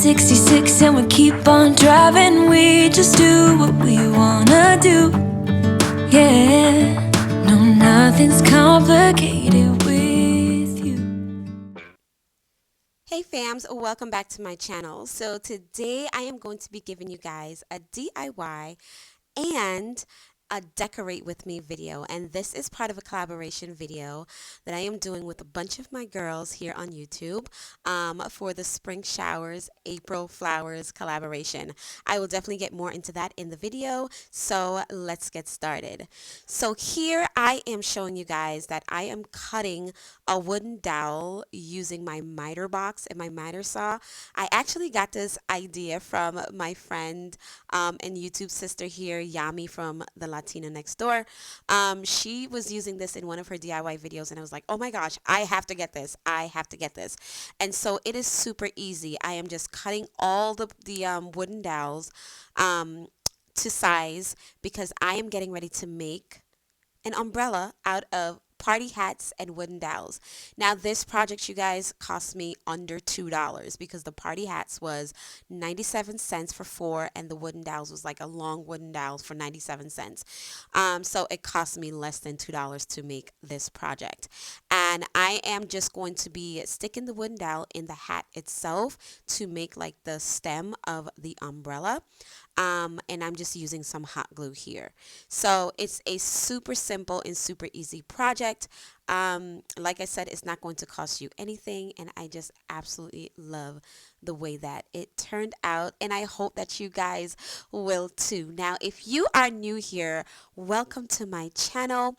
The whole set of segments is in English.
66 and we keep on driving. We just do what we wanna do. Yeah, no, nothing's complicated with you. Hey fams, welcome back to my channel. So today I am going to be giving you guys a DIY and a decorate with me video, and this is part of a collaboration video that I am doing with a bunch of my girls here on YouTube for the spring showers April flowers collaboration. I will definitely get more into that in the video, so let's get started. So here I am showing you guys that I am cutting a wooden dowel using my miter box and my miter saw. I actually got this idea from my friend and YouTube sister here, Yami from the Latina Next Door. She was using this in one of her DIY videos, and I was like, oh my gosh, I have to get this. I have to get this. And so it is super easy. I am just cutting all the wooden dowels to size because I am getting ready to make an umbrella out of party hats and wooden dowels. Now this project, you guys, cost me under $2 because the party hats was 97 cents for 4 and the wooden dowels was like a long wooden dowels for 97 cents. So it cost me less than $2 to make this project. And I am just going to be sticking the wooden dowel in the hat itself to make like the stem of the umbrella. And I'm just using some hot glue here. So it's a super simple and super easy project. Like I said, it's not going to cost you anything, and I just absolutely love the way that it turned out, and I hope that you guys will too. Now, if you are new here, welcome to my channel.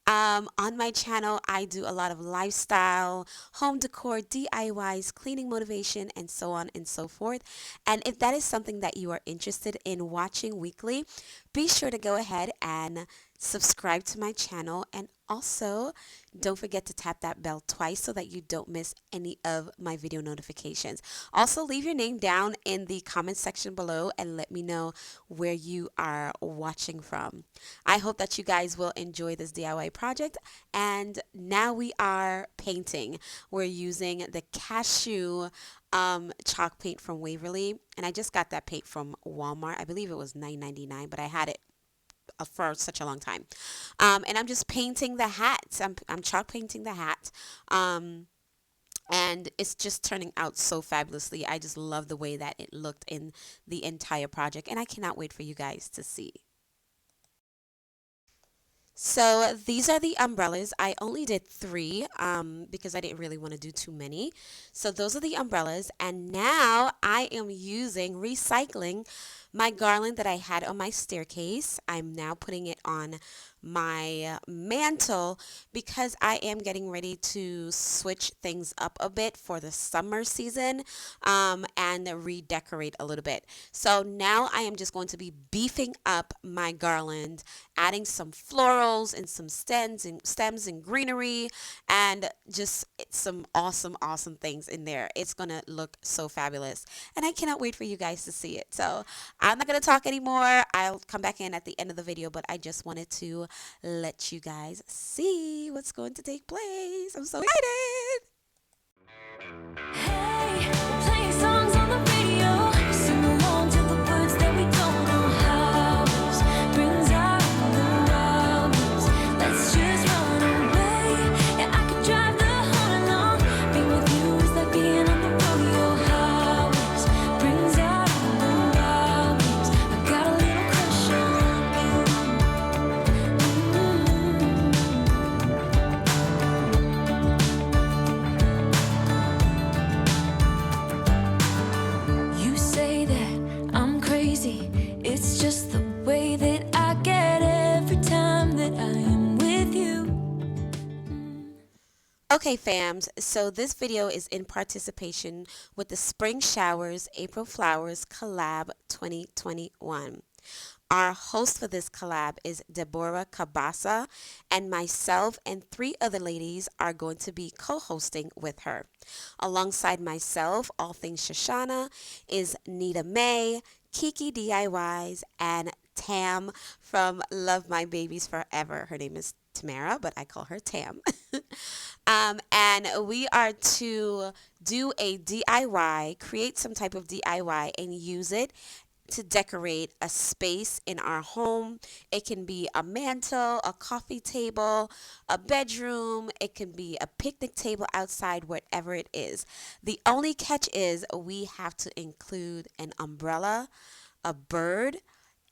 On my channel, I do a lot of lifestyle, home decor, DIYs, cleaning motivation, and so on and so forth. And if that is something that you are interested in watching weekly, be sure to go ahead and subscribe to my channel, and also don't forget to tap that bell twice so that you don't miss any of my video notifications. Also, leave your name down in the comment section below and let me know where you are watching from. I hope that you guys will enjoy this DIY project. And now we are painting. We're using the cashew chalk paint from Waverly, and I just got that paint from Walmart. I believe it was $9.99, but I had it for such a long time. And I'm just painting the hat. I'm chalk painting the hat. And it's just turning out so fabulously. I just love the way that it looked in the entire project, and I cannot wait for you guys to see. So these are the umbrellas. I only did 3 because I didn't really want to do too many. So those are the umbrellas, and now I am recycling my garland that I had on my staircase. I'm now putting it on my mantle because I am getting ready to switch things up a bit for the summer season and redecorate a little bit. So now I am just going to be beefing up my garland, adding some florals and some stems and greenery, and just some awesome things in there. It's gonna look so fabulous, and I cannot wait for you guys to see it. So I'm not gonna talk anymore. I'll come back in at the end of the video, but I just wanted to let you guys see what's going to take place. I'm so excited. Hey, we're playing songs on the radio. Sing along to the words that we don't know how. This brings out the wildness. Let's just run away. Yeah, I could drive the whole along. Being with you is like being on the rodeo. How this brings out the wildness. I got a little crush on you. You say that I'm crazy. It's just the way that I get every time that I am with you. Okay fams, so this video is in participation with the Spring Showers April Flowers Collab 2021. Our host for this collab is Deborah Cabassa, and myself and 3 other ladies are going to be co-hosting with her. Alongside myself, all things Shushana, is Nita May, Kiki DIYs, and Tam from Love My Babies Forever. Her name is Tamara, but I call her Tam. And we are to do a DIY, create some type of DIY and use it to decorate a space in our home. It can be a mantle, a coffee table, a bedroom. It can be a picnic table outside, whatever it is. The only catch is we have to include an umbrella, a bird,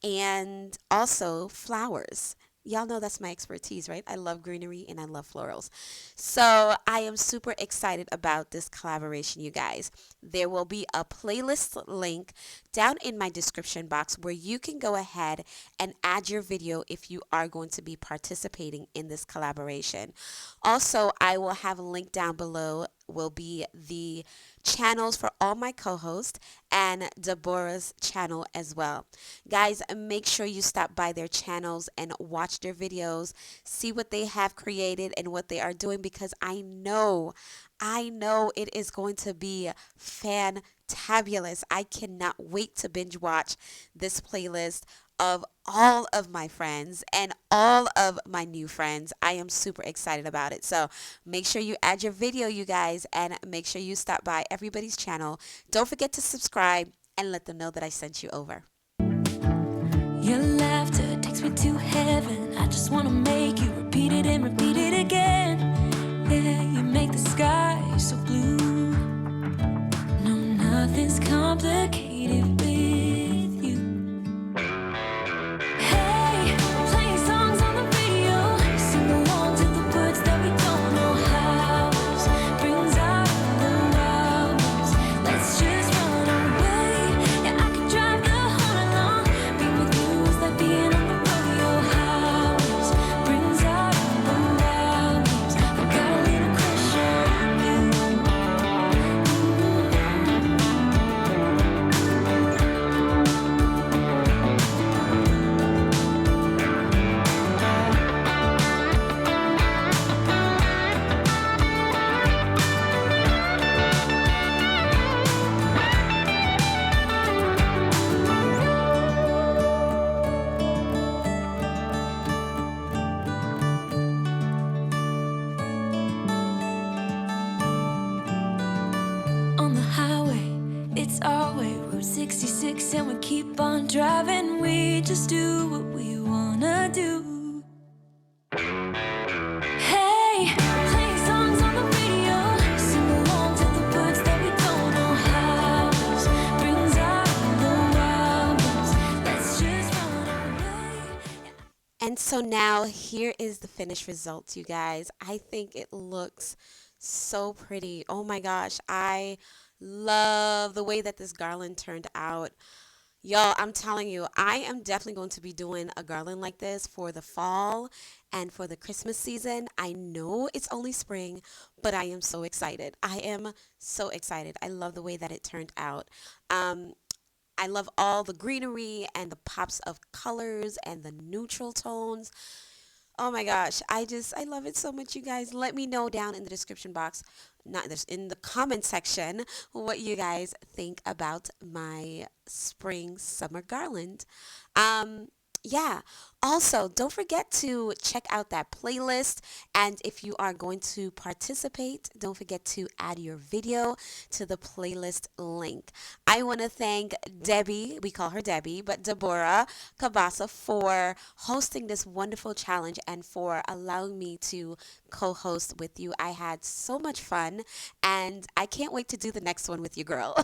and also flowers. Y'all know that's my expertise, right? I love greenery and I love florals. So I am super excited about this collaboration, you guys. There will be a playlist link down in my description box where you can go ahead and add your video if you are going to be participating in this collaboration. Also, I will have a link down below will be the channels for all my co-hosts and Deborah's channel as well. Guys, make sure you stop by their channels and watch their videos, see what they have created and what they are doing because I know it is going to be fantabulous. I cannot wait to binge watch this playlist of all of my friends and all of my new friends. I am super excited about it. So make sure you add your video, you guys, and make sure you stop by everybody's channel. Don't forget to subscribe and let them know that I sent you over. Your laughter takes me to heaven. I just wanna make you repeat it and repeat it again. Yeah, you make the sky so blue. No, nothing's complicated with you. Hey, playing songs on the radio. Sing along to the words that we don't know how. Brings out the wildness. Let's just run away. Yeah, I could drive the whole night long. Being with you is like being on the rodeo house. Brings out the wildness. I got a little crush on you. On the highway, it's our way, Route 66, and we keep on driving. We just do what we wanna do. Hey, playing songs on the radio, sing along to the words that we don't know how. Brings out the wildness. Let's just run away. And so now here is the finished result, you guys. I think it looks so pretty. Oh my gosh, I love the way that this garland turned out. Y'all, I'm telling you, I am definitely going to be doing a garland like this for the fall and for the Christmas season. I know it's only spring, but I am so excited. I am so excited. I love the way that it turned out. Um, I love all the greenery and the pops of colors and the neutral tones. Oh my gosh, I love it so much, you guys. Let me know down in the description box, not this in the comment section, what you guys think about my spring summer garland. Um yeah. Also, don't forget to check out that playlist. And if you are going to participate, don't forget to add your video to the playlist link. I want to thank Debbie, we call her Debbie, but Deborah Cabassa for hosting this wonderful challenge and for allowing me to co-host with you. I had so much fun and I can't wait to do the next one with you, girl.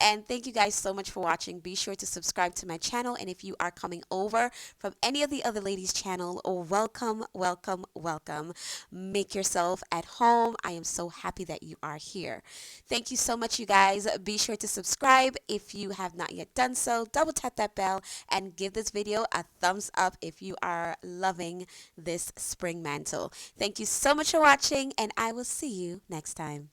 And thank you guys so much for watching. Be sure to subscribe to my channel. And if you are coming over from any of the other ladies' channel, welcome, welcome, welcome. Make yourself at home. I am so happy that you are here. Thank you so much, you guys. Be sure to subscribe if you have not yet done so. Double tap that bell and give this video a thumbs up if you are loving this spring mantle. Thank you so much for watching, and I will see you next time.